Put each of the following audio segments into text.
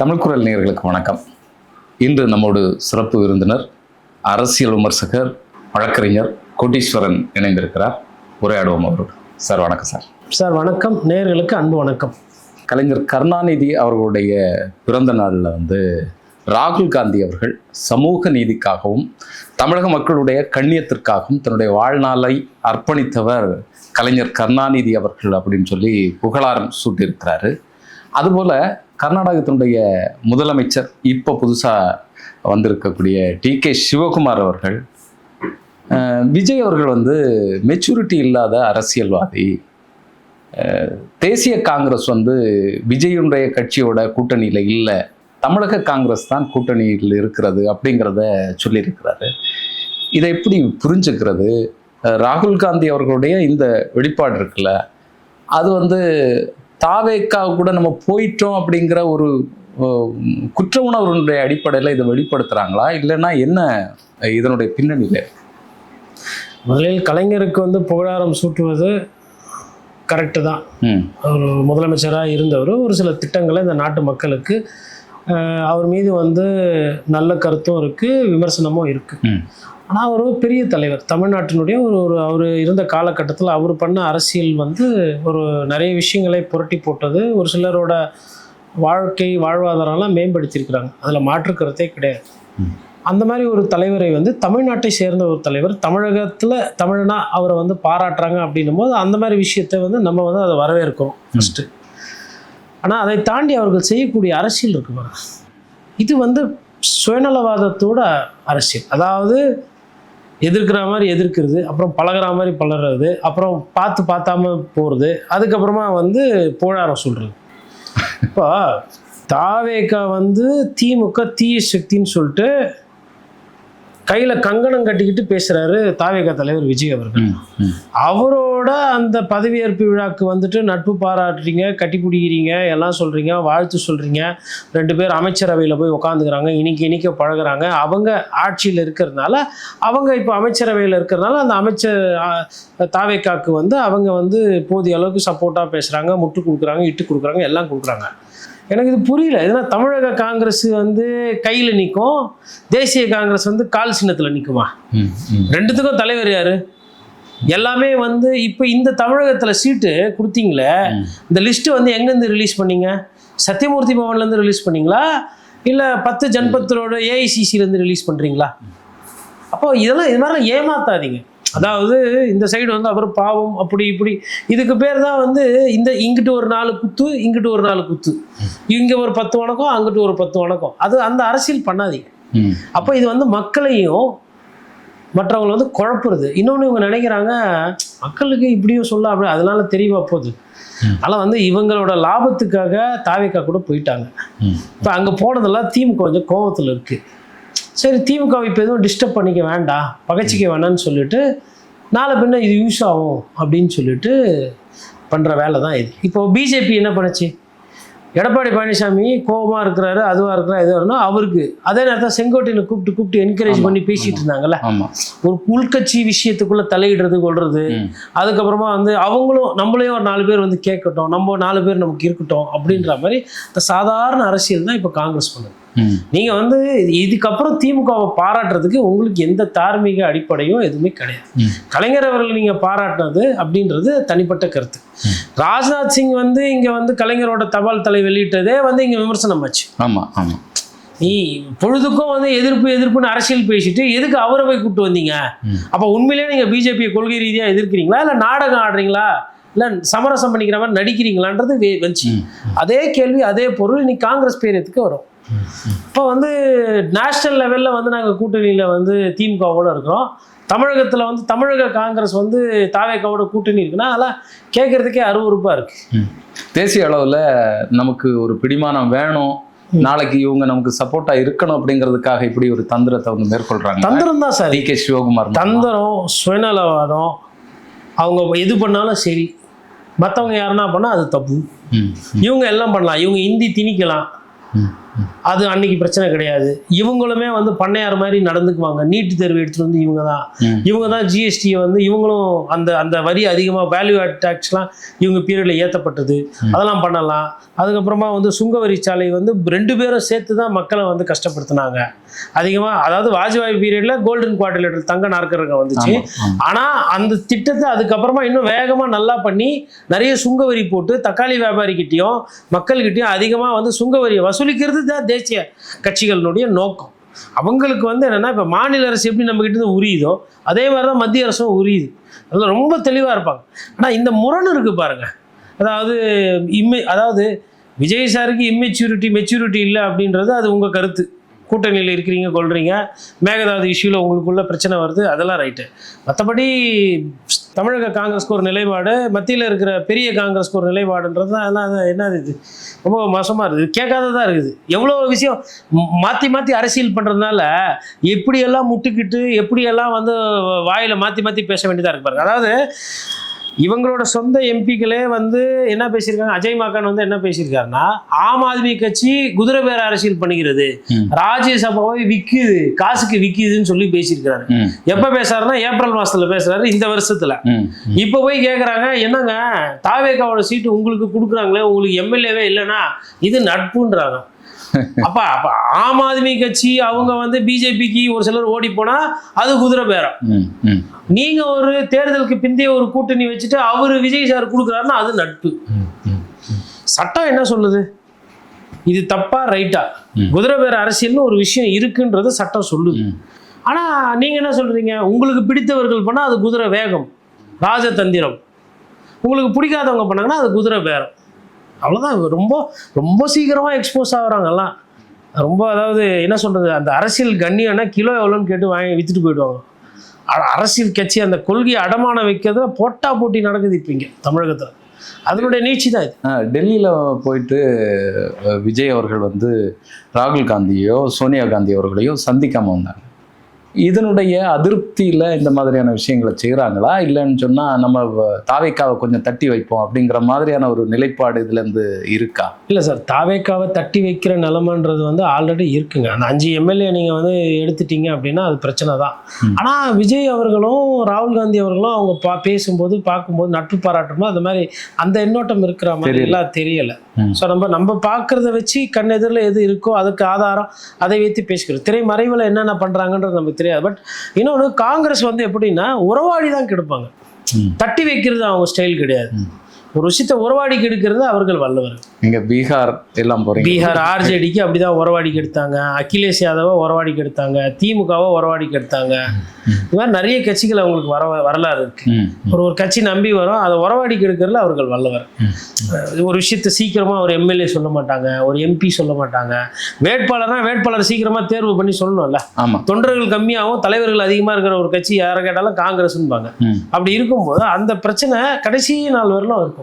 தமிழ் குரல் நேயர்களுக்கு வணக்கம். இன்று நம்மோடு சிறப்பு விருந்தினர் அரசியல் விமர்சகர் வழக்கறிஞர் கோட்டீஸ்வரன் இணைந்திருக்கிறார். உரையாடுவோம் அவரோடு. சார் வணக்கம். சார் வணக்கம். நேயர்களுக்கு அன்பு வணக்கம். கலைஞர் கருணாநிதி அவர்களுடைய பிறந்த நாளில் ராகுல் காந்தி அவர்கள் சமூக நீதிக்காகவும் தமிழக மக்களுடைய கண்ணியத்திற்காகவும் தன்னுடைய வாழ்நாளை அர்ப்பணித்தவர் கலைஞர் கருணாநிதி அவர்கள் அப்படின்னு சொல்லி புகழாரம் சூட்டியிருக்கிறாரு. அதுபோல் கர்நாடகத்தினுடைய முதலமைச்சர் இப்போ புதுசாக வந்திருக்கக்கூடிய டி.கே. சிவகுமார் அவர்கள் விஜய் அவர்கள் மெச்சூரிட்டி இல்லாத அரசியல்வாதி, தேசிய காங்கிரஸ் விஜயுடைய கட்சியோட கூட்டணியில் இல்லை, தமிழக காங்கிரஸ் தான் கூட்டணியில் இருக்கிறது அப்படிங்கிறத சொல்லியிருக்கிறாரு. இதை எப்படி புரிஞ்சுக்கிறது? ராகுல் காந்தி அவர்களுடைய இந்த வெளிப்பாடு இருக்குல்ல, அது தாவேக்கா கூட நம்ம போயிட்டோம் அப்படிங்கிற ஒரு குற்ற உணர்வுடைய அடிப்படையில் இதை வெளிப்படுத்துகிறாங்களா, இல்லைன்னா என்ன இதனுடைய பின்னணியில்? முதலில் கலைஞருக்கு புகழாரம் சூட்டுவது கரெக்டு தான். ஒரு முதலமைச்சராக இருந்தவர் ஒரு சில திட்டங்களை இந்த நாட்டு மக்களுக்கு அவர் மீது நல்ல கருத்தும் இருக்குது, விமர்சனமும் இருக்குது. ஆனால் ஒரு பெரிய தலைவர், தமிழ்நாட்டினுடைய அவர் இருந்த காலகட்டத்தில் அவர் பண்ண அரசியல் ஒரு நிறைய விஷயங்களை புரட்டி போட்டது. ஒரு சிலரோட வாழ்வாதாரம்லாம் மேம்படுத்தியிருக்கிறாங்க, அதில் மாற்று கருத்தே கிடையாது. அந்த மாதிரி ஒரு தலைவரை தமிழ்நாட்டை சேர்ந்த ஒரு தலைவர் தமிழகத்தில் தமிழனா அவரை பாராட்டுறாங்க அப்படின்னும் போது அந்த மாதிரி விஷயத்தை நம்ம அதை வரவேற்கிறோம் ஃபஸ்ட்டு. ஆனால் அதை தாண்டி அவர்கள் செய்யக்கூடிய அரசியல் இருக்கு பாருங்க, இது சுயநலவாதத்தோட அரசியல். அதாவது எதிர்க்கிற மாதிரி எதிர்க்கிறது, அப்புறம் பழகிற மாதிரி பழகிறது, அப்புறம் பார்த்தாம போகிறது, அதுக்கப்புறமா புகழாரம் சொல்கிறது. இப்போ தாவேக்கா திமுக தீய சக்தின்னு சொல்லிட்டு கையில் கங்கணம் கட்டிக்கிட்டு பேசுகிறாரு தாவேக்கா தலைவர் விஜய் அவர்கள். அவரோட அந்த பதவியேற்பு விழாக்கு நட்பு பாராட்டுறீங்க, கட்டி பிடிக்கிறீங்க, எல்லாம் சொல்கிறீங்க, வாழ்த்து சொல்கிறீங்க. 2 பேர் அமைச்சரவையில் போய் உட்காந்துக்கிறாங்க, இனிக்க பழகுறாங்க. அவங்க ஆட்சியில் இருக்கிறதுனால, அவங்க இப்போ அமைச்சரவையில் இருக்கிறதுனால அந்த அமைச்சர் தாவேக்காவுக்கு அவங்க போதிய அளவுக்கு சப்போர்ட்டாக பேசுகிறாங்க, முட்டு கொடுக்குறாங்க, இட்டு கொடுக்குறாங்க, எல்லாம் கொடுக்குறாங்க. எனக்கு இது புரியல. ஏன்னா தமிழக காங்கிரஸ் கையில் நிற்கும், தேசிய காங்கிரஸ் கால் சின்னத்தில் நிற்குமா? ரெண்டுத்துக்கும் தலைவர் யாரு? எல்லாமே இப்போ இந்த தமிழகத்தில் சீட்டு கொடுத்தீங்களே, இந்த லிஸ்ட்டு எங்கேருந்து ரிலீஸ் பண்ணீங்க? சத்தியமூர்த்தி பவன்லேருந்து ரிலீஸ் பண்ணீங்களா, இல்லை 10 ஜன்பத்தரோட ஏஐசிசிலேருந்து ரிலீஸ் பண்ணுறீங்களா? அப்போ இது மாதிரிலாம் ஏமாத்தாதீங்க. அதாவது இந்த சைடு அவர் பாவம் அப்படி இப்படி, இதுக்கு பேர் தான் இங்கிட்டு ஒரு 4 குத்து, இங்கிட்டு ஒரு 4 குத்து, இங்கே ஒரு 10 வணக்கம், அங்கிட்டு ஒரு 10 வணக்கம். அந்த அரசியல் பண்ணாதீங்க. அப்போ இது மக்களையும் மற்றவங்களை குழப்புறது. இன்னொன்று இவங்க நினைக்கிறாங்க மக்களுக்கு இப்படியும் சொல்ல அப்படி, அதனால தெரியவா போகுது. அதனால் இவங்களோட லாபத்துக்காக தாவேக்கா கூட போயிட்டாங்க. இப்போ அங்கே போனதெல்லாம் திமுக கொஞ்சம் கோபத்தில் இருக்குது. சரி, திமுகவை இப்போ எதுவும் டிஸ்டர்ப் பண்ணிக்க வேண்டாம், பகச்சிக்க வேண்டாம்னு சொல்லிட்டு நாளை பின்ன இது யூஸ் ஆகும் அப்படின்னு சொல்லிட்டு பண்ணுற வேலை தான் இது. இப்போ பிஜேபி என்ன பண்ணுச்சு? எடப்பாடி பழனிசாமி கோபமாக இருக்கிறாரு, அதுவாக இருக்கிறாரு, எதுவாக இருந்தால் அவருக்கு அதே நேரத்தில் செங்கோட்டையில் கூப்பிட்டு என்கரேஜ் பண்ணி பேசிகிட்டு இருந்தாங்கல்ல. ஒரு உள்கட்சி விஷயத்துக்குள்ளே தலையிடுறது கொள்வது, அதுக்கப்புறமா அவங்களும் நம்மளையும் ஒரு 4 பேர் கேட்கட்டும், நம்ம 4 பேர் நமக்கு இருக்கட்டும் அப்படின்ற மாதிரி இந்த சாதாரண அரசியல் தான் இப்போ காங்கிரஸ் பண்ணுது. நீங்க இதுக்கப்புறம் திமுகவை பாராட்டுறதுக்கு உங்களுக்கு எந்த தார்மீக அடிப்படையும் எதுவுமே கிடையாது. கலைஞர் அவர்கள் நீங்க பாராட்டினது அப்படின்றது தனிப்பட்ட கருத்து. ராஜ்நாத் சிங் இங்க கலைஞரோட தபால் தலை வெளியிட்டதே இங்க விமர்சனம் ஆச்சு. ஆமா ஆமா, நீ பொழுதுக்கும் எதிர்ப்புன்னு அரசியல் பேசிட்டு எதுக்கு அவரை போய் கூப்பிட்டு வந்தீங்க? அப்ப உண்மையிலேயே நீங்க பிஜேபியை கொள்கை ரீதியா எதிர்க்கிறீங்களா, இல்ல நாடகம் ஆடுறீங்களா, இல்லை சமரசம் பண்ணிக்கிற மாதிரி நடிக்கிறீங்களான்றது வந்துச்சு. அதே கேள்வி அதே பொருள் இன்னைக்கு காங்கிரஸ் பேரத்துக்கு வரும். இப்போ நேஷனல் லெவலில் நாங்கள் கூட்டணியில் திமுகவோட இருக்கிறோம். தமிழகத்தில் தமிழக காங்கிரஸ் தாவேக்காவோட கூட்டணி இருக்குன்னா அதெல்லாம் கேட்கறதுக்கே அருவருப்பாக இருக்குது. தேசிய அளவில் நமக்கு ஒரு பிடிமானம் வேணும், நாளைக்கு இவங்க நமக்கு சப்போர்ட்டா இருக்கணும் அப்படிங்கிறதுக்காக இப்படி ஒரு தந்திரத்தை மேற்கொள்றாங்க. தந்திரம் தான் சார். டி.கே. சிவகுமார் தந்திரம், சுயநலவாதம். அவங்க எது பண்ணாலும் சரி, மற்றவங்க யாருன்னா பண்ணால் அது தப்பு. இவங்க எல்லாம் பண்ணலாம், இவங்க இந்தி திணிக்கலாம், அது அன்னைக்கு பிரச்சனை கிடையாது. இவங்களுமே வந்து பண்ணையார் மாதிரி நடந்துக்குவாங்க. நீட்டு தேர்வு எடுத்துட்டு வந்து இவங்க தான் ஜிஎஸ்டியை வந்து இவங்களும் அந்த வரி அதிகமாக வேல்யூ ஆட் டேக்ஸ்லாம் இவங்க பீரியடில் ஏற்றப்பட்டது, அதெல்லாம் பண்ணலாம். அதுக்கப்புறமா வந்து சுங்கவரி சாலை வந்து 2 பேரும் சேர்த்து தான் மக்களை வந்து கஷ்டப்படுத்தினாங்க அதிகமாக. அதாவது வாஜ்பாய் பீரியடில் கோல்டன் குவார்டிலேட்டர் தங்க நாற்கரங்க வந்துச்சு. ஆனால் அந்த திட்டத்தை அதுக்கப்புறமா இன்னும் வேகமாக நல்லா பண்ணி நிறைய சுங்கவரி போட்டு தக்காளி வியாபாரிக்கிட்டையும் மக்கள்கிட்டையும் அதிகமாக வந்து சுங்கவரியை வசூலிக்கிறது தான் தேசிய கட்சிகளுடைய நோக்கம். அவங்களுக்கு வந்து என்னென்னா, இப்போ மாநில அரசு எப்படி நம்ம கிட்ட இருந்து உரியுதோ அதே மாதிரி தான் மத்திய அரசும் உரியுது. அதில் ரொம்ப தெளிவாக இருப்பாங்க. ஆனால் இந்த முரண் இருக்குது பாருங்கள். அதாவது விஜய் சாருக்கு மெச்சூரிட்டி இல்லை அப்படின்றது அது உங்கள் கருத்து. கூட்டணியில் இருக்கிறீங்க, கொள்றீங்க, மேகதாது இஷ்யூவில் உங்களுக்குள்ள பிரச்சனை வருது, அதெல்லாம் ரைட்டு. மற்றபடி தமிழக காங்கிரஸ்க்கு ஒரு நிலைப்பாடு, மத்தியில் இருக்கிற பெரிய காங்கிரஸ்க்கு ஒரு நிலைப்பாடுன்றது தான். அதெல்லாம் என்னது இது ரொம்ப மோசமாக இருக்குது, கேட்காததாக இருக்குது. எவ்வளோ விஷயம் மாற்றி அரசியல் பண்ணுறதுனால எப்படியெல்லாம் முட்டுக்கிட்டு எப்படியெல்லாம் வந்து வாயில் மாற்றி பேச வேண்டியதாக இருக்கு பாருங்க. அதாவது இவங்களோட சொந்த எம்பிக்களே வந்து என்ன பேசியிருக்காங்க, அஜய் மாக்கான் வந்து என்ன பேசியிருக்காருன்னா, ஆம் ஆத்மி கட்சி குதிரை பேர அரசியல் பண்ணிக்கிறது, ராஜ்யசபாவை விற்குது, காசுக்கு விற்குதுன்னு சொல்லி பேசியிருக்காரு. எப்ப பேசுறாருன்னா ஏப்ரல் மாசத்துல பேசுறாரு, இந்த வருஷத்துல. இப்ப போய் கேட்கறாங்க, என்னங்க தாவேகாவோட சீட்டு உங்களுக்கு கொடுக்குறாங்களே, உங்களுக்கு எம்எல்ஏவே இல்லைன்னா இது நட்புன்றாங்க. அப்ப ஆம் ஆத்மி கட்சி அவங்க வந்து பிஜேபிக்கு ஒரு சிலர் ஓடி போனா அது குதிரை பேரம். நீங்க ஒரு தேர்தலுக்கு பிந்தைய ஒரு கூட்டணி வச்சுட்டு அவரு விஜய் சார் கொடுக்குறாருன்னா அது நட்பு. சட்டம் என்ன சொல்லுது? இது தப்பா ரைட்டா? குதிரை பேர அரசியல்னு ஒரு விஷயம் இருக்குன்றது சட்டம் சொல்லுது. ஆனா நீங்க என்ன சொல்றீங்க, உங்களுக்கு பிடித்தவர்கள் பண்ணா அது குதிரை வேகம், ராஜதந்திரம். உங்களுக்கு பிடிக்காதவங்க பண்ணாங்கன்னா அது குதிரை பேரம். அவ்வளோதான். ரொம்ப ரொம்ப சீக்கிரமாக எக்ஸ்போஸ் ஆகுறாங்கலாம். ரொம்ப அதாவது என்ன சொல்கிறது, அந்த அரசியல் கண்ணியம்னா கிலோ எவ்வளோன்னு கேட்டு வாங்கி விற்றுட்டு போயிடுவாங்க. அரசியல் கட்சி அந்த கொள்கையை அடமானம் வைக்கிறதுல போட்டி நடக்குது இப்போ இங்கே தமிழகத்தில். அதனுடைய நீட்சி தான் இது. டெல்லியில் போயிட்டு விஜய் அவர்கள் வந்து ராகுல் காந்தியோ சோனியா காந்தி அவர்களையோ சந்திக்காமல் வந்தாங்க. இதனுடைய அதிருப்தியில் இந்த மாதிரியான விஷயங்களை செய்கிறாங்களா, இல்லைன்னு சொன்னால் நம்ம தாவேக்காவை கொஞ்சம் தட்டி வைப்போம் அப்படிங்கிற மாதிரியான ஒரு நிலைப்பாடு இதுலேருந்து இருக்கா? இல்லை சார், தாவேக்காவை தட்டி வைக்கிற நிலைமைன்றது வந்து ஆல்ரெடி இருக்குங்க. அந்த 5 எம்எல்ஏ நீங்கள் வந்து எடுத்துட்டீங்க அப்படின்னா அது பிரச்சனை தான். ஆனால் விஜய் அவர்களும் ராகுல் காந்தி அவர்களும் அவங்க பேசும்போது பார்க்கும்போது நட்பு பாராட்டும்போது அந்த மாதிரி அந்த எண்ணோட்டம் இருக்கிற மாதிரி எல்லாம் தெரியலை. ஸோ நம்ம பார்க்குறத வச்சு கண் எதிரில் எது இருக்கோ அதுக்கு ஆதாரம் அதை வைத்து பேசிக்கிறோம். திரைமறைவில் என்னென்ன பண்ணுறாங்கன்றது நமக்கு தெரியாது. பட் இன்னொன்று, காங்கிரஸ் வந்து எப்படின்னா உறவாடி தான் கெடுப்பாங்க, தட்டி வைக்கிறது அவங்க ஸ்டைல் கிடையாது. ஒரு விஷயத்தை உறவாடிக்கு எடுக்கிறது அவர்கள் வல்லவர். இங்கே பீகார் எல்லாம் போகிறீங்க, பீகார் ஆர்ஜேடிக்கு அப்படிதான் உறவாடிக்கு எடுத்தாங்க, அகிலேஷ் யாதவை உறவாடிக்கு எடுத்தாங்க, திமுகவை உறவாடிக்கு எடுத்தாங்க. இது மாதிரி நிறைய கட்சிகள் அவங்களுக்கு வரலாறு இருக்கு. ஒரு கட்சி நம்பி வரும், அதை உறவாடிக்கு எடுக்கிறதுல அவர்கள் வல்லவர். ஒரு விஷயத்தை சீக்கிரமா ஒரு எம்எல்ஏ சொல்ல மாட்டாங்க, ஒரு எம்பி சொல்ல மாட்டாங்க. வேட்பாளர் சீக்கிரமா தேர்வு பண்ணி சொல்லணும்ல. தொண்டர்கள் கம்மியாகவும் தலைவர்கள் அதிகமா இருக்கிற ஒரு கட்சி யாரை கேட்டாலும் காங்கிரஸ்பாங்க. அப்படி இருக்கும்போது அந்த பிரச்சனை கடைசி நாள் வரலாம் இருக்கும்.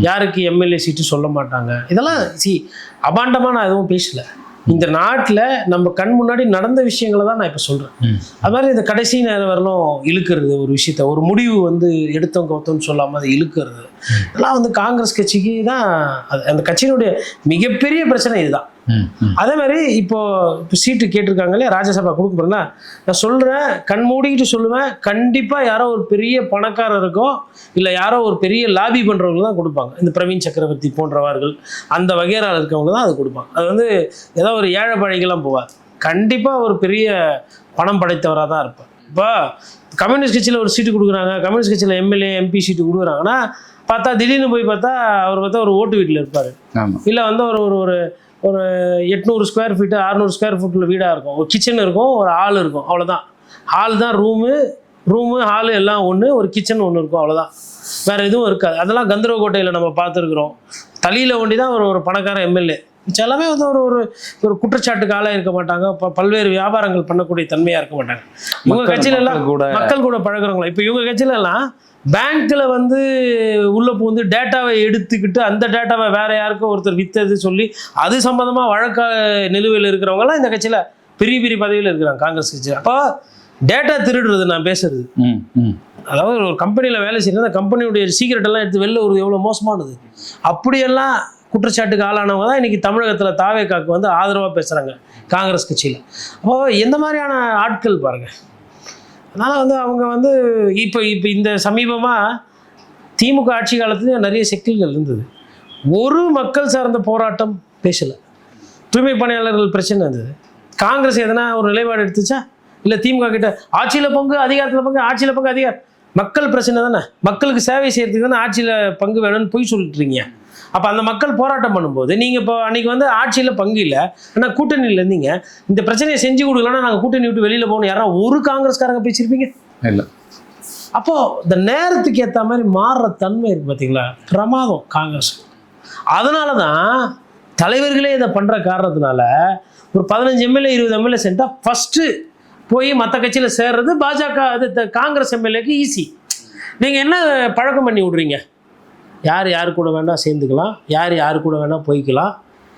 யாருக்கு எம்எல்ஏ சீட்டு சொல்ல மாட்டாங்க. இதெல்லாம் அபாண்டமா நான் எதுவும் பேசல. இந்த நாட்டில் நம்ம கண் முன்னாடி நடந்த விஷயங்களை தான் நான் இப்போ சொல்கிறேன். அது மாதிரி இந்த கடைசி நேரம் வரலும் இழுக்கிறது, ஒரு விஷயத்த ஒரு முடிவு வந்து எடுத்தோம் கவுத்தோன்னு சொல்லாமல் அதை இழுக்கிறது, இதெல்லாம் வந்து காங்கிரஸ் கட்சிக்கு தான் அந்த கட்சியினுடைய மிகப்பெரிய பிரச்சனை இதுதான். அதே மாதிரி இப்போ சீட்டு கேட்டிருக்காங்க இல்லையா, ராஜ்யசபா கொடுக்க போறேன்னா, நான் சொல்கிறேன், கண் மூடிக்கிட்டு சொல்லுவேன், கண்டிப்பாக யாரோ ஒரு பெரிய பணக்காரருக்கோ இல்லை யாரோ ஒரு பெரிய லாபி பண்ணுறவங்க தான் கொடுப்பாங்க. இந்த பிரவீன் சக்கரவர்த்தி போன்றவர்கள் அந்த வகையறால் இருக்கவங்க தான் அது கொடுப்பாங்க. அது வந்து ஏதோ ஒரு ஏழை பழைக்கெல்லாம் போவார். கண்டிப்பாக ஒரு பெரிய பணம் படைத்தவராக தான் இருப்பார். இப்போ கம்யூனிஸ்ட் கட்சியில் ஒரு சீட்டு கொடுக்குறாங்க, கம்யூனிஸ்ட் கட்சியில் எம்எல்ஏ எம்பி சீட்டு கொடுக்குறாங்கன்னா பார்த்தா திடீர்னு போய் பார்த்தா ஒரு ஓட்டு வீட்டில் இருப்பார். இல்லை வந்து ஒரு 800 ஸ்கொயர் ஃபீட்டு 600 ஸ்கொயர் ஃபீட்டில் வீடாக இருக்கும். ஒரு கிச்சன் இருக்கும், ஒரு ஹால் இருக்கும், அவ்வளோதான். ஹால் தான் ரூமு ஹாலு எல்லாம் ஒன்று, ஒரு கிச்சன் ஒன்று இருக்கும், அவ்வளோதான். வேறு எதுவும் இருக்காது. அதெல்லாம் கந்தரவக்கோட்டையில் நம்ம பார்த்துருக்குறோம். தலியில் ஒண்டி தான் ஒரு பணக்கார எம்எல்ஏ. எல்லாமே வந்து ஒரு குற்றச்சாட்டுக்கு ஆளாக இருக்க மாட்டாங்க, பல்வேறு வியாபாரங்கள் பண்ணக்கூடிய தன்மையாக இருக்க மாட்டாங்க. இவங்க கட்சியில எல்லாம் மக்கள் கூட பழகிறவங்களா. இப்போ இவங்க கட்சியில எல்லாம் பேங்க்ல வந்து உள்ள பூந்து டேட்டாவை எடுத்துக்கிட்டு அந்த டேட்டாவை வேற யாருக்கும் ஒருத்தர் வித்தது சொல்லி அது சம்பந்தமா வழக்க நிலுவையில் இருக்கிறவங்க எல்லாம் இந்த கட்சியில பெரிய பெரிய பதவியில் இருக்கிறாங்க காங்கிரஸ் கட்சியில். அப்போ டேட்டா திருடுறது நான் பேசுறது, அதாவது ஒரு கம்பெனியில் வேலை செய்யறது, அந்த கம்பெனியுடைய சீக்கிரட் எல்லாம் எடுத்து வெளில ஒரு எவ்வளோ மோசமானது. அப்படியெல்லாம் குற்றச்சாட்டுக்கு ஆளானவங்க தான் இன்னைக்கு தமிழகத்தில் தாவேக்காக்கு வந்து ஆதரவாக பேசுகிறாங்க காங்கிரஸ் கட்சியில். அப்போது எந்த மாதிரியான ஆட்கள் பாருங்கள். அதனால் வந்து அவங்க வந்து இப்போ இந்த சமீபமாக திமுக ஆட்சி காலத்துலேயும் நிறைய சிக்கல்கள் இருந்தது. ஒரு மக்கள் சார்ந்த போராட்டம் பேசலை. தூய்மை பணியாளர்கள் பிரச்சனை இருந்தது. காங்கிரஸ் எதனா ஒரு நிலைப்பாடு எடுத்துச்சா? இல்லை திமுக கிட்ட ஆட்சியில் பங்கு அதிகாரத்தில் பங்கு, ஆட்சியில் பங்கு அதிகாரம், மக்கள் பிரச்சனை தானே, மக்களுக்கு சேவை செய்யறதுக்கு தானே ஆட்சியில் பங்கு வேணும்னு போய் சொல்லிட்டுருங்க. அப்போ அந்த மக்கள் போராட்டம் பண்ணும்போது நீங்கள் இப்போ அன்றைக்கி வந்து ஆட்சியில் பங்கு இல்லை, ஆனால் கூட்டணியில் இருந்தீங்க, இந்த பிரச்சனையை செஞ்சு கொடுக்கலன்னா நாங்கள் கூட்டணி விட்டு வெளியில் போகணும் யாரா ஒரு காங்கிரஸ்காரங்க பேசியிருப்பீங்க? இல்லை. அப்போது இந்த நேரத்துக்கு ஏற்ற மாதிரி மாறுற தன்மை இருக்குது பார்த்தீங்களா, பிரமாதம் காங்கிரஸ். அதனால தான் தலைவர்களே இதை பண்ணுற காரணத்தினால ஒரு 15 எம்எல்ஏ 20 எம்எல்ஏ சென்றால் ஃபஸ்ட்டு போய் மற்ற கட்சியில் சேர்றது பாஜக அது காங்கிரஸ் எம்எல்ஏக்கு ஈஸி. நீங்கள் என்ன பழக்கம் பண்ணி விட்றீங்க, யார் யார் கூட வேணால் சேர்ந்துக்கலாம், யார் யார் கூட வேணால் போய்க்கலாம்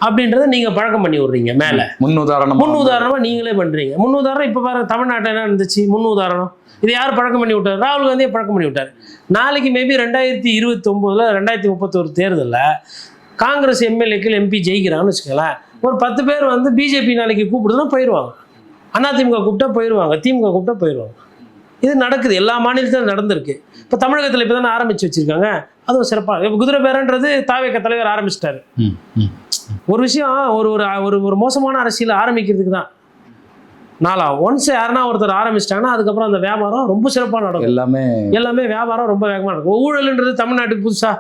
அப்படின்றத நீங்கள் பழக்கம் பண்ணி விட்றீங்க. மேலே முன்னுதாரணமாக நீங்களே பண்ணுறீங்க. முன்னுதாரணம் இப்போ பாருங்கள் தமிழ்நாட்டில் என்ன இருந்துச்சு, முன்னுதாரணம் இது யார் பழக்கம் பண்ணி விட்டார்? ராகுல் காந்தியை பழக்கம் பண்ணி விட்டார். நாளைக்கு மேபி 2029 2031 தேர்தலில் காங்கிரஸ் எம்எல்ஏக்கள் எம்பி ஜெயிக்கிறாங்கன்னு வச்சுக்கலாம். ஒரு 10 பேர் வந்து பிஜேபி நாளைக்கு கூப்பிடுதுன்னா போயிடுவாங்க, அதிமுக கூப்பிட்டா போயிடுவாங்க, திமுக கூப்பிட்டா போயிடுவாங்க. இது நடக்குது, எல்லா மாநிலத்திலும் நடந்திருக்கு. இப்போ தமிழகத்தில் இப்போ தானே ஆரம்பித்து வச்சுருக்காங்க, அதுவும் சிறப்பாக. இப்போ குதிரை பேரன்றது தாவேக தலைவர் ஆரம்பிச்சிட்டாரு. ஒரு விஷயம் ஒரு மோசமான அரசியல் ஆரம்பிக்கிறதுக்கு தான் நாளாகும். ஒன்ஸ் யாருன்னா ஒருத்தர் ஆரம்பிச்சிட்டாங்கன்னா அதுக்கப்புறம் அந்த வியாபாரம் ரொம்ப சிறப்பாக நடக்கும். எல்லாமே வியாபாரம் ரொம்ப வேகமாக நடக்கும். ஊழல்ன்றது தமிழ்நாட்டுக்கு புதுசா?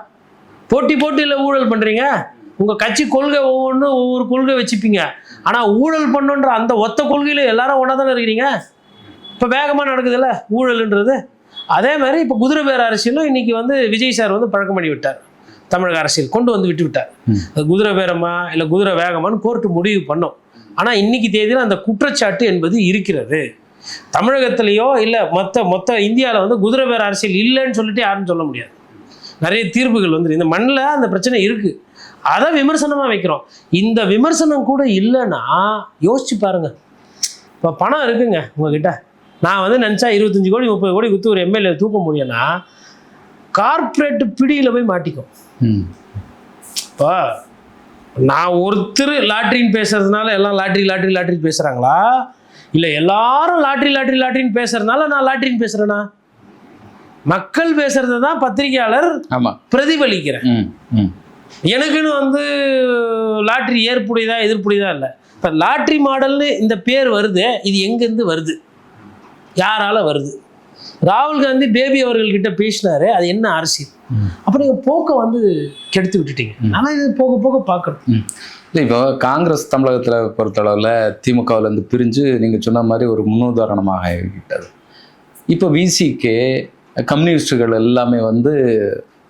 போட்டியில் ஊழல் பண்ணுறீங்க. உங்கள் கட்சி கொள்கை ஒவ்வொரு கொள்கை வச்சுப்பீங்க, ஆனால் ஊழல் பண்ணுன்ற அந்த ஒத்த கொள்கையில் எல்லாரும் ஒன்றா தானே இருக்கிறீங்க. இப்போ வேகமாக நடக்குதுல்ல ஊழல்ன்றது. அதே மாதிரி இப்போ குதிரை பேர அரசியலும் இன்னைக்கு வந்து விஜய் சார் வந்து பழக்கம் பண்ணி விட்டார், தமிழக அரசியல் கொண்டு வந்து விட்டு விட்டார். அது குதிரை பேரமா இல்லை குதிரை வேகமானு கோர்ட்டு முடிவு பண்ணோம். ஆனால் இன்னைக்கு தேதியில் அந்த குற்றச்சாட்டு என்பது இருக்கிறது. தமிழகத்திலேயோ இல்லை மொத்த இந்தியாவில் வந்து குதிரை பேர அரசியல் இல்லைன்னு சொல்லிட்டு யாரும் சொல்ல முடியாது. நிறைய தீர்ப்புகள் வந்து இந்த மண்ணில் அந்த பிரச்சனை இருக்குது, அதை விமர்சனமாக வைக்கிறோம். இந்த விமர்சனம் கூட இல்லைன்னா யோசிச்சு பாருங்கள். இப்போ பணம் இருக்குங்க உங்ககிட்ட, நான் வந்து நினச்சா 25 கோடி 30 கோடி குத்து ஒரு எம்எல்ஏ தூக்க முடியும்னா கார்ப்பரேட் பிடியில் போய் மாட்டிக்கும். இப்போ நான் ஒருத்தர் லாட்ரின்னு பேசுறதுனால எல்லாம் லாட்ரி பேசுகிறாங்களா, இல்லை எல்லாரும் லாட்ரின்னு பேசுறதுனால நான் லாட்ரின்னு பேசுகிறேன்னா? மக்கள் பேசுறதை தான் பத்திரிகையாளர் பிரதிபலிக்கிறேன். எனக்குன்னு வந்து லாட்ரி ஏற்புடையதா எதிர்ப்புடையதா இல்லை. இப்போ லாட்ரி மாடல்னு இந்த பேர் வருது, இது எங்கேருந்து வருது, யாரால வருது? ராகுல் காந்தி பேபி அவர்கள்கிட்ட பேசினாரு, அது என்ன அரசியல்? அப்போ நீங்கள் போக்க வந்து கெடுத்து விட்டுட்டீங்க. ஆனால் இது போக பார்க்கணும். இல்லை, இப்போ காங்கிரஸ் தமிழகத்தில் பொறுத்தளவில் திமுகவிலேருந்து பிரிஞ்சு நீங்கள் சொன்ன மாதிரி ஒரு முன்னுதாரணமாக ஆகிவிட்டது. இப்போ விசிகே கம்யூனிஸ்டுகள் எல்லாமே வந்து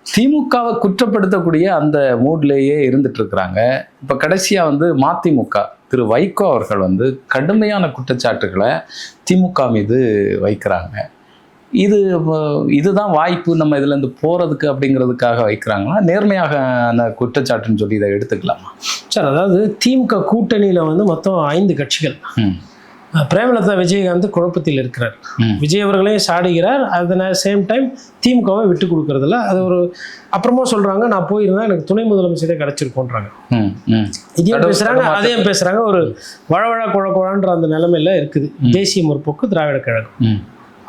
திமுகவை குற்றப்படுத்தக்கூடிய அந்த மூட்லேயே இருந்துட்டு இருக்கிறாங்க. இப்போ கடைசியாக வந்து மதிமுக திரு வைகோ அவர்கள் வந்து கடுமையான குற்றச்சாட்டுகளை திமுக மீது வைக்கிறாங்க. இதுதான் வாய்ப்பு நம்ம இதுலேருந்து போகிறதுக்கு அப்படிங்கிறதுக்காக வைக்கிறாங்களா, நேர்மையாக குற்றச்சாட்டுன்னு சொல்லி இதை எடுத்துக்கலாமா சார்? அதாவது திமுக கூட்டணியில் வந்து மொத்தம் 5 கட்சிகள். பிரேமலதா விஜயகாந்த் குழப்பத்தில் இருக்கிறார். விஜய் அவர்களையும் சாடுகிறார், அட் த சேம் டைம் திமுகவை விட்டு கொடுக்கறதில்ல. அது ஒரு அப்புறமா சொல்றாங்க, நான் போயிருந்தா எனக்கு துணை முதலமைச்சரே கிடைச்சிருக்கோன்றாங்க. இதையும் பேசுறாங்க, அதையும் பேசுறாங்க. ஒரு வழவழ குழக்குழான்ற அந்த நிலைமையில இருக்குது தேசிய முற்போக்கு திராவிட கழகம்.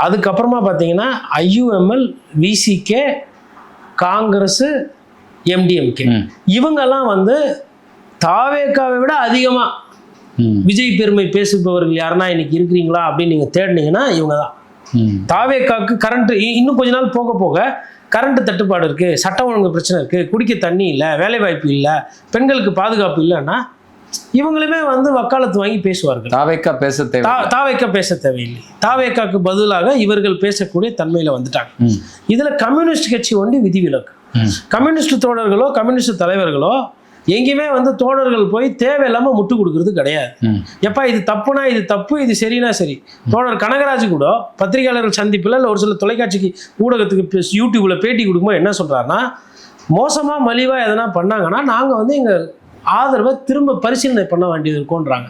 அதுக்கப்புறமா பார்த்தீங்கன்னா IUML, விசிகே, காங்கிரஸ், MDMK இவங்கெல்லாம் வந்து தாவேக்காவை விட அதிகமாக விஜய் பெருமை பேசுபவர்கள் யாருன்னா இன்னைக்கு இருக்கிறீங்களா அப்படின்னு நீங்கள் தேடினீங்கன்னா இவங்க தான். தாவேக்காவுக்கு கரண்ட் இன்னும் கொஞ்ச நாள் போக கரண்ட் தட்டுப்பாடு இருக்குது, சட்டம் ஒழுங்கு பிரச்சனை இருக்குது, குடிக்க தண்ணி இல்லை, வேலைவாய்ப்பு இல்லை, பெண்களுக்கு பாதுகாப்பு இல்லைன்னா இவங்களுமே வந்து வக்காலத்து வாங்கி பேசுவார்கள். தாவேக்கா பேச தேவையில்லை. தாவேக்காக்கு பதிலாக இவர்கள் பேசக்கூடிய தன்மையில் வந்துட்டாங்க. இதில் கம்யூனிஸ்ட் கட்சி ஒண்டி விதிவிலக்கு. கம்யூனிஸ்ட் தோழர்களோ கம்யூனிஸ்ட் தலைவர்களோ எங்கேயுமே வந்து தோழர்கள் போய் தேவையில்லாமல் முட்டு கொடுக்கறது கிடையாது. எப்பா இது தப்புனா இது தப்பு, இது சரினா சரி. தோழர் கனகராஜ் கூட பத்திரிகையாளர்கள் சந்திப்பில் இல்லை ஒரு சில தொலைக்காட்சிக்கு ஊடகத்துக்கு யூடியூப்ல பேட்டி கொடுக்கும்போது என்ன சொல்றாருன்னா, மோசமாக மலிவாக எதனா பண்ணாங்கன்னா நாங்கள் வந்து எங்கள் ஆதரவை திரும்ப பரிசீலனை பண்ண வேண்டியது இருக்கோன்றாங்க.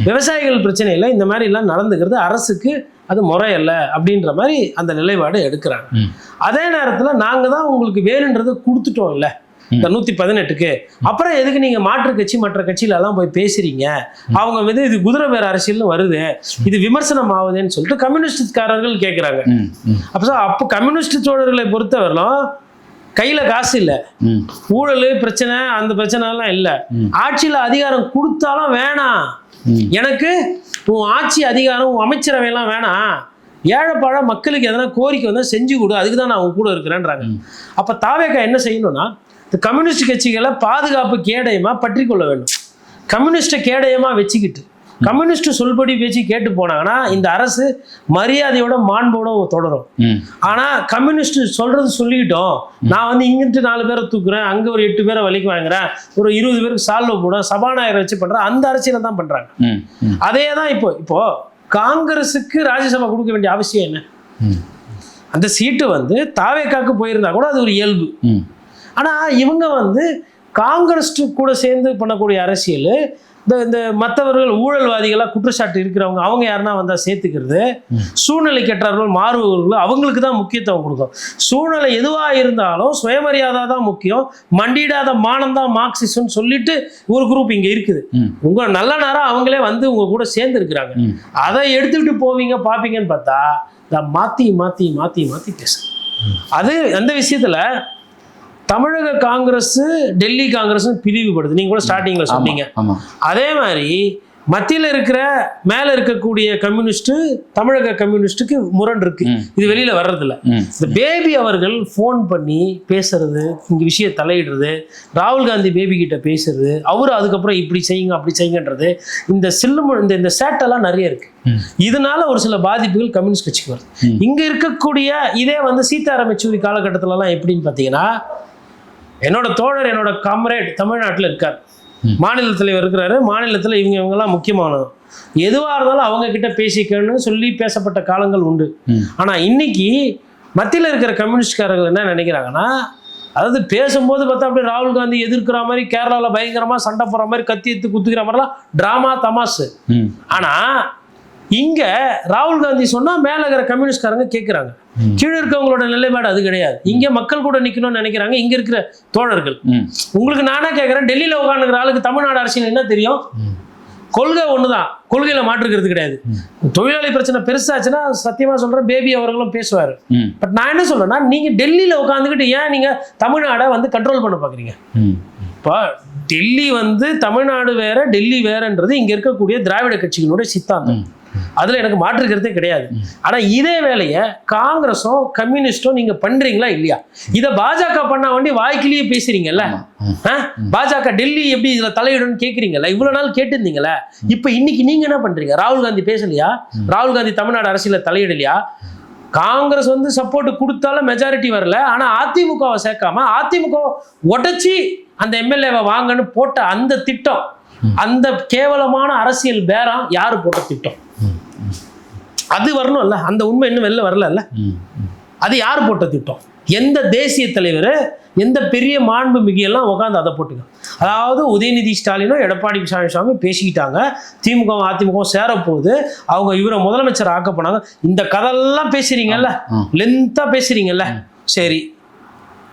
விவசாயிகள் பிரச்சனையில் இந்த மாதிரி எல்லாம் நடந்துக்கிறது அரசுக்கு அது முறையல்ல அப்படின்ற மாதிரி அந்த நிலைப்பாடு எடுக்கிறாங்க. அதே நேரத்தில் நாங்கள் தான் உங்களுக்கு வேணுன்றதை கொடுத்துட்டோம் இல்லை, இந்த 118க்கு அப்புறம் எதுக்கு நீங்க மாற்று கட்சி மற்ற கட்சியில எல்லாம் போய் பேசுறீங்க? அவங்க வந்து இது குதிரை பேர் அரசியல்னு வருது, இது விமர்சனம் ஆகுதுன்னு சொல்லிட்டு கம்யூனிஸ்ட்காரர்கள் கேட்கிறாங்க. அப்போ கம்யூனிஸ்ட் தோழர்களை பொறுத்தவரையிலும் கையில காசு இல்ல, ஊழல் பிரச்சனை அந்த பிரச்சனை எல்லாம் இல்ல, ஆட்சியில அதிகாரம் கொடுத்தாலும் வேணாம், எனக்கு உன் ஆட்சி அதிகாரம் உன் அமைச்சரவையெல்லாம் வேணாம், ஏழைப்பாழ மக்களுக்கு எதனா கோரிக்கை வந்தா செஞ்சு கொடு, அதுக்கு தான் நான் அவங்க கூட இருக்கிறேன்றாங்க. அப்ப தாவேகா என்ன செய்யணும்னா, இந்த கம்யூனிஸ்ட் கட்சிகளை பாதுகாப்பு கேடயமா பற்றி கொள்ள வேண்டும். கம்யூனிஸ்ட கேடயமா வச்சுக்கிட்டு கம்யூனிஸ்ட் சொல்படி பேச்சு கேட்டு போனாங்கன்னா இந்த அரசு மரியாதையோட மாண்போட தொடரும். ஆனா கம்யூனிஸ்ட் சொல்றது சொல்லிக்கிட்டோம், நான் வந்து இங்கிட்டு 4 பேரை தூக்குறேன், அங்க ஒரு 8 பேரை வலிக்கு வாங்குறேன், ஒரு 20 பேருக்கு சால்வ போடுறேன், சபாநாயகரை வச்சு பண்றேன், அந்த அரசியலை தான் பண்றாங்க. அதே தான் இப்போ காங்கிரஸுக்கு ராஜ்யசபா கொடுக்க வேண்டிய அவசியம் என்ன? அந்த சீட்டு வந்து தாவேக்காக்கு போயிருந்தா கூட அது ஒரு இயல்பு. ஆனா இவங்க வந்து காங்கிரஸ் கூட சேர்ந்து பண்ணக்கூடிய அரசியல், இந்த மற்றவர்கள் ஊழல்வாதிகளாக குற்றச்சாட்டு இருக்கிறவங்க அவங்க யாருன்னா வந்தால் சேர்த்துக்கிறது, சூழ்நிலை கெட்டவர்கள் மாறுபவர்கள் அவங்களுக்கு தான் முக்கியத்துவம் கொடுக்கும். சூழ்நிலை எதுவாக இருந்தாலும் சுயமரியாதை தான் முக்கியம், மண்டியிடாத மானம் தான் மார்க்சிசம்னு சொல்லிட்டு ஒரு குரூப் இங்கே இருக்குது. உங்க நல்ல நேரம் அவங்களே வந்து உங்க கூட சேர்ந்து இருக்கிறாங்க, அதை எடுத்துக்கிட்டு போவீங்க பார்ப்பீங்கன்னு பார்த்தா மாற்றி மாற்றி மாற்றி மாற்றி பேச. அது அந்த விஷயத்துல தமிழக காங்கிரஸ் டெல்லி காங்கிரஸ் பிரிவுபடுது. நீங்க கூட ஸ்டார்டிங்ல சொன்னீங்க. அதே மாதிரி மத்தியில் இருக்கிற மேல இருக்கக்கூடிய கம்யூனிஸ்ட் தமிழக கம்யூனிஸ்டுக்கு முரண் இருக்கு, இது வெளியில வர்றதில்ல. இந்த பேபி அவர்கள் போன் பண்ணி பேசுறது, இங்க விஷயம் தலையிடுறது, ராகுல் காந்தி பேபி கிட்ட பேசுறது, அவரு அதுக்கப்புறம் இப்படி செய்யுங்க அப்படி செய்யுங்கன்றது, இந்த இந்த சேட்டெல்லாம் நிறைய இருக்கு. இதனால ஒரு சில பாதிப்புகள் கம்யூனிஸ்ட் கட்சிக்கு வருது. இங்க இருக்கக்கூடிய இதே வந்து சீதாராம் யெச்சூரி காலகட்டத்துல எல்லாம் எப்படின்னு பாத்தீங்கன்னா, என்னோட தோழர் என்னோட காம்ரேட் தமிழ்நாட்டில் இருக்கார், மாநில தலைவர் இருக்கிறாரு, மாநிலத்தில் இவங்கெல்லாம் முக்கியமானது, எதுவாக இருந்தாலும் அவங்க கிட்ட பேசிக்கணும்னு சொல்லி பேசப்பட்ட காலங்கள் உண்டு. ஆனால் இன்னைக்கு மத்தியில் இருக்கிற கம்யூனிஸ்ட்காரர்கள் என்ன நினைக்கிறாங்கன்னா, அதாவது பேசும்போது பார்த்தா அப்படியே ராகுல் காந்தி எதிர்க்கிற மாதிரி கேரளாவில் பயங்கரமாக சண்டை போடுற மாதிரி கத்தி எடுத்து குத்துக்கிற மாதிரிலாம் ட்ராமா தமாசு. ஆனால் இங்க ராகுல் காந்தி சொன்னா மேல இருக்கிற கம்யூனிஸ்ட்காரங்க கேட்கிறாங்க, கீழே இருக்கவங்களோட நிலைப்பாடு அது கிடையாது. இங்க மக்கள் கூட நிக்கணும்னு நினைக்கிறாங்க இங்க இருக்கிற தோழர்கள். உங்களுக்கு நானே கேட்கிறேன், டெல்லியில உட்காந்துக்கிற ஆளுக்கு தமிழ்நாடு அரசியல் என்ன தெரியும்? கொள்கை ஒண்ணுதான், கொள்கையில மாற்றுக்கிறது கிடையாது. தொழிலாளி பிரச்சனை பெருசாச்சுன்னா சத்தியமா சொல்றேன் பேபி அவர்களும் பேசுவாரு. பட் நான் என்ன சொல்றேன்னா, நீங்க டெல்லியில உட்காந்துக்கிட்டு ஏன் நீங்க தமிழ்நாடை வந்து கண்ட்ரோல் பண்ண பாக்குறீங்க? இப்போ டெல்லி வந்து தமிழ்நாடு வேற டெல்லி வேறன்றது இங்க இருக்கக்கூடிய திராவிட கட்சிகளோட சித்தாந்தம், அதுல எனக்கு மாற்றுக்கிறதே கிடையாது. ஆனா இதே வேலையை காங்கிரஸும் கம்யூனிஸ்டும் நீங்க பண்றீங்களா இல்லையா? இதை பாஜக பண்ண வேண்டி வாய்க்கிலேயே பேசுறீங்கல்ல. பாஜக டெல்லி எப்படி இதுல தலையிடும் கேட்குறீங்கல்ல, இவ்வளவு நாள் கேட்டிருந்தீங்களே. இப்ப இன்னைக்கு நீங்க என்ன பண்றீங்க? ராகுல் காந்தி பேசலையா? ராகுல் காந்தி தமிழ்நாடு அரசியல தலையிடலையா? காங்கிரஸ் வந்து சப்போர்ட் கொடுத்தாலும் மெஜாரிட்டி வரல, ஆனா அதிமுகவை சேர்க்காம அதிமுக உடைச்சி அந்த எம்எல்ஏவை வாங்கன்னு போட்ட அந்த திட்டம், அந்த கேவலமான அரசியல் பேரம் யாரு போட்ட திட்டம்? அது வரணும்ல, அந்த உண்மை இன்னும் வெளில வரல. அது யாரு போட்ட திட்டம்? எந்த தேசிய தலைவர், எந்த பெரிய மாண்பு மிகையெல்லாம் உட்காந்து அதை போட்டுக்க. அதாவது உதயநிதி ஸ்டாலினும் எடப்பாடி பழனிசாமி பேசிக்கிட்டாங்க, திமுக அதிமுக சேரப்போகுது, அவங்க இவரை முதலமைச்சர் ஆக்க போனாங்க. இந்த கதையெல்லாம் பேசுறீங்கல்ல, லென்த்தா பேசுறீங்கல்ல, சரி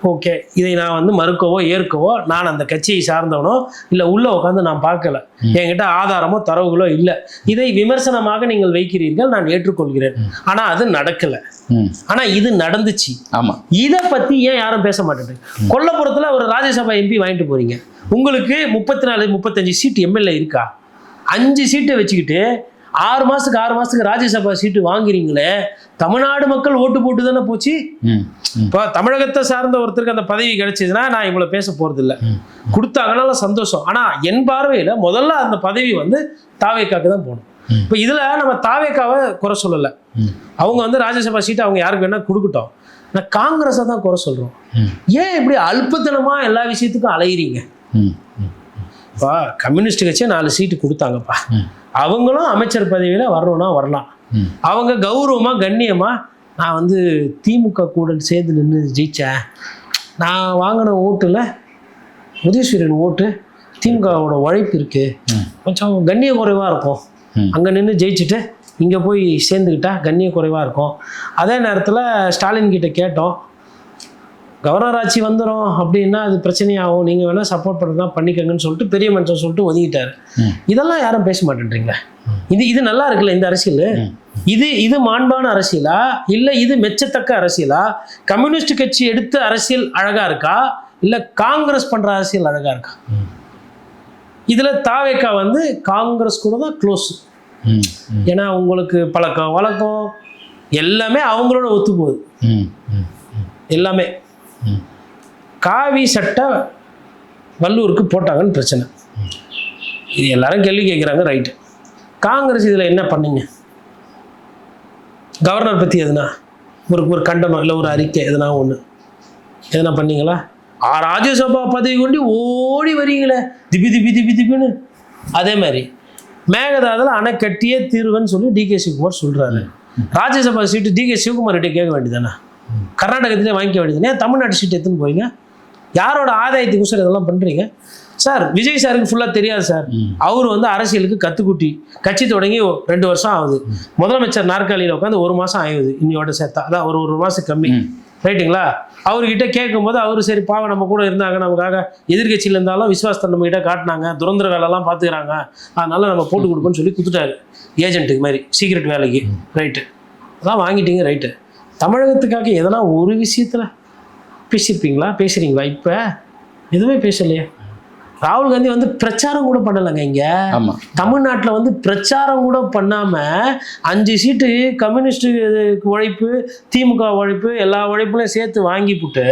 ஓகே, இதை நான் வந்து மறுக்கவோ ஏற்கவோ நான் அந்த கட்சியை சார்ந்தவனோ இல்லை உள்ள உட்காந்து நான் பார்க்கல, என்கிட்ட ஆதாரமோ தரவுகளோ இல்லை, இதை விமர்சனமாக நீங்கள் வைக்கிறீர்கள், நான் ஏற்றுக்கொள்கிறேன். ஆனா அது நடக்கல, ஆனா இது நடந்துச்சு. ஆமா, இதை பத்தி ஏன் யாரும் பேச மாட்டேங்குது? கொல்லப்புறத்துல ஒரு ராஜ்யசபா எம்பி வாங்கிட்டு போறீங்க, உங்களுக்கு 34 35 சீட்டு எம்எல்ஏ இருக்கா? 5 சீட்டை வச்சுக்கிட்டு 6 மாசத்துக்கு ராஜ்யசபா சீட்டு வாங்குறீங்களே, தமிழ்நாடு மக்கள் ஓட்டு போட்டு தானே போச்சு. இப்போ தமிழகத்தை சார்ந்த ஒருத்தருக்கு அந்த பதவி கிடைச்சதுன்னா நான் இவ்வளவு பேச போறது இல்லை, கொடுத்தாங்கனால சந்தோஷம். ஆனா என் பார்வையில முதல்ல அந்த பதவி வந்து தாவேக்காக்கு தான் போகணும். இப்போ இதுல நம்ம தாவேக்காவை குறை சொல்லலை, அவங்க வந்து ராஜ்யசபா சீட்டு அவங்க யாருக்கு வேணா கொடுக்கட்டும். நான் காங்கிரஸை தான் குறை சொல்றோம். ஏன் இப்படி அல்பத்தனமா எல்லா விஷயத்துக்கும் அலையிறீங்க? இப்போ கம்யூனிஸ்ட் கட்சியை 4 சீட்டு கொடுத்தாங்கப்பா, அவங்களும் அமைச்சர் பதவியில வரணும்னா வரலாம். அவங்க கௌரவமா கண்ணியமா, நான் வந்து திமுக கூட சேர்ந்து நின்று ஜெயிச்சேன், நான் வாங்கின ஓட்டுல உதயசூரியன் ஓட்டு திமுகவோட உழைப்பு இருக்கு, கொஞ்சம் கண்ணிய குறைவா இருக்கும், அங்க நின்று ஜெயிச்சுட்டு இங்க போய் சேர்ந்துக்கிட்டா கண்ணிய குறைவா இருக்கும். அதே நேரத்துல ஸ்டாலின் கிட்ட கேட்டோம், கவர்னர் ஆட்சி வந்துடும் அப்படின்னா அது பிரச்சனையாகும், நீங்கள் வேணால் சப்போர்ட் பண்ணுறதா பண்ணிக்கங்கன்னு சொல்லிட்டு பெரிய மனுஷன் சொல்லிட்டு ஒதுக்கிட்டாரு. இதெல்லாம் யாரும் பேச மாட்டேன்றீங்களா? இது நல்லா இருக்குல்ல இந்த அரசியல். இது மாண்பான அரசியலா இல்லை இது மெச்சத்தக்க அரசியலா? கம்யூனிஸ்ட் கட்சி எடுத்த அரசியல் அழகா இருக்கா இல்லை காங்கிரஸ் பண்ற அரசியல் அழகா இருக்கா? இதுல தாவேக்கா வந்து காங்கிரஸ் கூட தான் க்ளோஸ். ஏன்னா உங்களுக்கு பழக்கம் வழக்கம் எல்லாமே அவங்களோட ஒத்து போகுது. எல்லாமே காவி சட்டை வல்லூருக்கு போட்டாங்கன்னு பிரச்சனை. இது எல்லாரும் கேள்வி கேட்குறாங்க, ரைட்டு. காங்கிரஸ் இதில் என்ன பண்ணீங்க? கவர்னர் பற்றி எதுனா ஒரு கண்டனம் இல்லை ஒரு அறிக்கை எதுனா பண்ணீங்களா? ராஜ்யசபா பதவி கொண்டு ஓடி வரீங்களே திபின்னு. அதே மாதிரி மேகதாதுல அணை கட்டியே தீர்வுன்னு சொல்லி டிகே சிவகுமார் சொல்கிறாரு. ராஜ்யசபா சீட்டு டிகே சிவகுமார் கிட்டே கேட்க வேண்டியதானே? கர்நாடகத்திலே வாங்கிக்க வேண்டியது. ஏன் தமிழ்நாட்டு சீட்டு எடுத்துன்னு போறீங்க? யாரோட ஆதாயத்துக்கு சார் இதெல்லாம் பண்ணுறீங்க? சார் விஜய் சாருக்கு ஃபுல்லாக தெரியாது சார். அவர் வந்து அரசியலுக்கு கத்துக்குட்டி. கட்சி தொடங்கி 2 வருஷம் ஆகுது. முதலமைச்சர் நாற்காலியில் உட்காந்து 1 மாதம் ஆகுது இன்னையோட சேர்த்தா. அதான் ஒரு மாதம் கம்மி, ரைட்டுங்களா? அவர்கிட்ட கேட்கும்போது அவர் சரி பாவம் நம்ம கூட இருந்தாங்க, நமக்காக எதிர்கட்சியில் இருந்தாலும் விசுவாசத்தை நம்ம கிட்ட காட்டினாங்க, துரந்திர வேலைலாம் பார்த்துக்கிறாங்க, அதனால நம்ம போட்டு கொடுப்போம்னு சொல்லி கொடுத்துட்டாரு ஏஜென்ட்டுக்கு மாதிரி சீக்ரெட் வேலைக்கு. ரைட்டு, அதான் வாங்கிட்டீங்க, ரைட்டு. தமிழகத்துக்காக எதனா ஒரு விஷயத்தில் பேசுகிறீங்களா? இப்போ எதுவுமே பேசலையே. ராகுல் காந்தி வந்து பிரச்சாரம் கூட பண்ணலைங்க இங்கே. தமிழ்நாட்டில் வந்து பிரச்சாரம் கூட பண்ணாமல் 5 சீட்டு கம்யூனிஸ்ட் உழைப்பு, திமுக உழைப்பு, எல்லா உழைப்புலையும் சேர்த்து வாங்கி போட்டு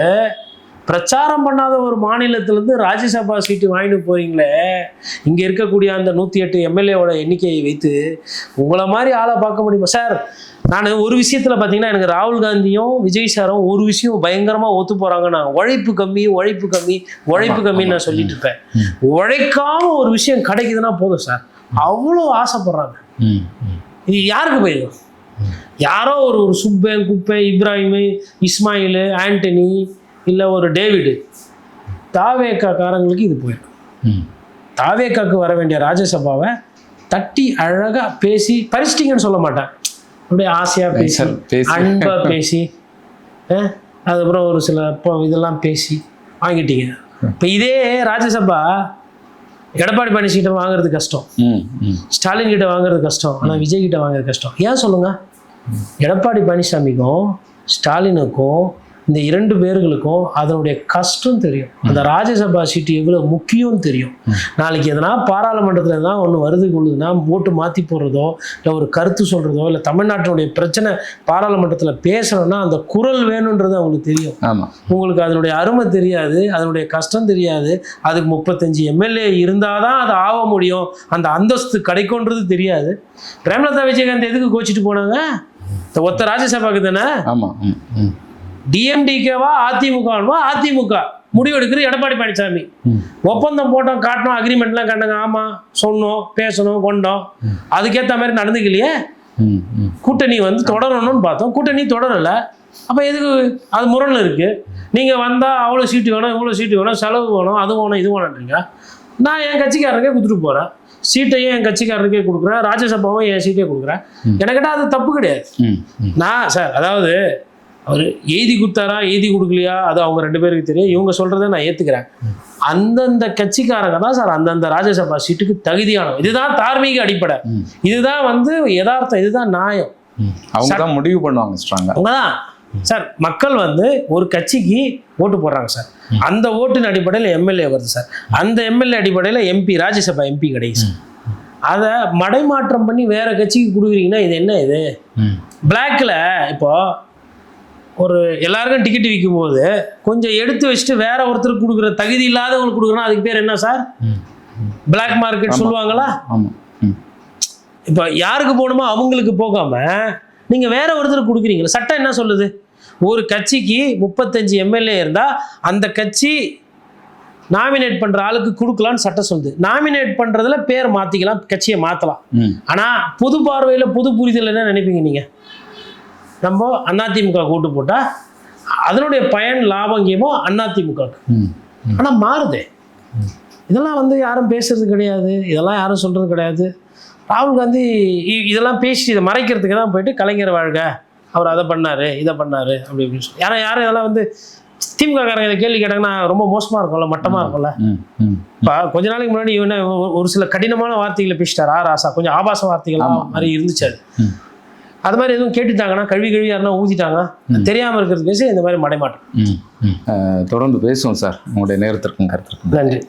பிரச்சாரம் பண்ணாத ஒரு மாநிலத்திலேருந்து ராஜ்யசபா சீட்டு வாங்கிட்டு போறீங்களே. இங்கே இருக்கக்கூடிய அந்த 108 எம்எல்ஏவோட எண்ணிக்கையை வைத்து உங்களை மாதிரி ஆளை பார்க்க முடியுமா சார்? நான் ஒரு விஷயத்தில் பார்த்தீங்கன்னா எனக்கு ராகுல் காந்தியும் விஜய் சாரும் ஒரு விஷயம் பயங்கரமாக ஒத்து போகிறாங்கன்னா, உழைப்பு கம்மின்னு நான் சொல்லிட்டு இருப்பேன். உழைக்காம ஒரு விஷயம் கிடைக்குதுன்னா போதும் சார், அவ்வளோ ஆசைப்படுறாங்க. இது யாருக்கு போயிடும்? யாரோ ஒரு சுப்பேன், குப்பை, இப்ராஹிம், இஸ்மாயில், ஆண்டனி, இல்லை ஒரு டேவிடு, தாவேக்கா காரங்களுக்கு இது போயிடும். தாவேக்காக்கு வர வேண்டிய ராஜ்யசபாவை தட்டி அழகாக பேசி பறிச்சிட்டிங்கன்னு சொல்ல மாட்டேன், அப்படியே ஆசையாக பேசி அன்பாக பேசி அதுக்கப்புறம் ஒரு சில இதெல்லாம் பேசி வாங்கிட்டீங்க. இப்போ இதே ராஜ்யசபா எடப்பாடி பழனிசாமி கிட்ட வாங்குறது கஷ்டம், ஸ்டாலின் கிட்ட வாங்குறது கஷ்டம், ஆனால் விஜய் கிட்ட வாங்குறது கஷ்டம். ஏன் சொல்லுங்க? எடப்பாடி பழனிசாமிக்கும் ஸ்டாலினுக்கும் இந்த 2 பேர்களுக்கும் அதனுடைய கஷ்டம் தெரியும். அந்த ராஜ்யசபா சீட்டு எவ்வளோ முக்கியம்னு தெரியும். நாளைக்கு எதனா பாராளுமன்றத்தில் எதனா ஒன்று வருது கொள்ளுதுன்னா ஓட்டு மாற்றி போடுறதோ இல்லை ஒரு கருத்து சொல்கிறதோ இல்லை தமிழ்நாட்டினுடைய பிரச்சனை பாராளுமன்றத்தில் பேசணும்னா அந்த குரல் வேணுன்றது அவங்களுக்கு தெரியும். உங்களுக்கு அதனுடைய அருமை தெரியாது, அதனுடைய கஷ்டம் தெரியாது. அதுக்கு 35 எம்எல்ஏ இருந்தால் தான் அது ஆக முடியும், அந்த அந்தஸ்து கிடைக்கும்ன்றது தெரியாது. பிரேமலதா விஜயகாந்த் எதுக்கு கோச்சிட்டு போனாங்க? ஒத்த ராஜ்யசபாக்கு தானே. டிஎம்டிகேவா அதிமுகவா? அதிமுக முடிவெடுக்கிறது எடப்பாடி பழனிசாமி. ஒப்பந்தம் போட்டோம், காட்டணும், அக்ரிமெண்ட்லாம் காட்டினாங்க. ஆமாம், சொன்னோம், பேசணும், கொண்டோம், அதுக்கேற்ற மாதிரி நடந்துக்கலையே. கூட்டணி வந்து தொடரணும்னு பார்த்தோம், கூட்டணி தொடரலை. அப்போ எதுக்கு? அது முரணில் இருக்குது. நீங்கள் வந்தால் அவ்வளோ சீட்டு வேணும், இவ்வளோ சீட்டு வேணும், செலவு வேணும், அது வேணும், இது வேணுன்றீங்க. நான் என் கட்சிக்காரருக்கே கொடுத்துட்டு போகிறேன், சீட்டையும் என் கட்சிக்காரருக்கே கொடுக்குறேன், ராஜ்யசபாவும் என் சீட்டே கொடுக்குறேன். எனக்கிட்ட அது தப்பு கிடையாது. நான் சார், அதாவது அவர் எழுதி கொடுத்தாரா எழுதி கொடுக்கலையா அது அவங்க 2 பேருக்கு தெரியும். இவங்க சொல்கிறத நான் ஏற்றுக்கிறேன். அந்தந்த கட்சிக்காரங்க தான் சார் அந்தந்த ராஜ்யசபா சீட்டுக்கு தகுதியானவங்க. இதுதான் தார்மீக அடிப்படை, இதுதான் வந்து யதார்த்தம், இதுதான் நியாயம். அவங்க தான் முடிவு பண்ணுவாங்க. ஸ்ட்ராங்கா அவங்க தான் சார். மக்கள் வந்து ஒரு கட்சிக்கு ஓட்டு போடுறாங்க சார், அந்த ஓட்டின் அடிப்படையில் எம்எல்ஏ வருது சார், அந்த எம்எல்ஏ அடிப்படையில் எம்பி, ராஜ்யசபா எம்பி கிடையாது சார். அதை மடைமாற்றம் பண்ணி வேற கட்சிக்கு கொடுக்குறீங்கன்னா இது என்ன? இது பிளாக்ல இப்போ ஒரு எல்லாருக்கும் டிக்கெட் விற்கும் போது கொஞ்சம் எடுத்து வச்சுட்டு வேற ஒருத்தருக்கு கொடுக்குற தகுதி இல்லாதவங்களுக்கு கொடுக்குறோன்னா அதுக்கு பேர் என்ன சார்? பிளாக் மார்க்கெட் சொல்லுவாங்களா? இப்போ யாருக்கு போகணுமோ அவங்களுக்கு போகாம நீங்கள் வேற ஒருத்தருக்கு கொடுக்குறீங்களா? சட்டம் என்ன சொல்லுது? ஒரு கட்சிக்கு 35 எம்எல்ஏ இருந்தால் அந்த கட்சி நாமினேட் பண்ணுற ஆளுக்கு கொடுக்கலான்னு சட்டம் சொல்லுது. நாமினேட் பண்ணுறதுல பேர் மாற்றிக்கலாம், கட்சியை மாற்றலாம். ஆனால் பொது பார்வையில் பொது புரிதல் என்ன நினைப்பீங்க நீங்கள்? நம்ம அதிமுக கூட்டு போட்டால் அதனுடைய பயன் லாபங்கியமோ அதிமுகவுக்கு. ஆனால் மாறுதே. இதெல்லாம் வந்து யாரும் பேசுறது கிடையாது, இதெல்லாம் யாரும் சொல்கிறது கிடையாது. ராகுல் காந்தி இதெல்லாம் பேசிட்டு இதை மறைக்கிறதுக்கு தான் போயிட்டு கலைஞர் வாழ்க, அவர் அதை பண்ணார், இதை பண்ணார் அப்படி இப்படின்னு சொல்லி யாரும் இதெல்லாம் வந்து திமுக காரங்க இதை கேள்வி கேட்டாங்கன்னா ரொம்ப மோசமா இருக்கும்ல, மட்டமா இருக்கும்ல. இப்போ கொஞ்ச நாளைக்கு முன்னாடி இவனை ஒரு சில கடினமான வார்த்தைகளை பேசிட்டார் ராசா, கொஞ்சம் ஆபாச வார்த்தைகள் மாதிரி இருந்துச்சு. அது மாதிரி எதுவும் கேட்டுட்டாங்கன்னா கழுவி யாருன்னா ஊதிட்டாங்க தெரியாம இருக்கிறது பேசி இந்த மாதிரி மடைமாட்டம். தொடர்ந்து பேசுவோம் சார். உங்களுடைய நேரத்திற்கும் கருத்திற்கும் நன்றி.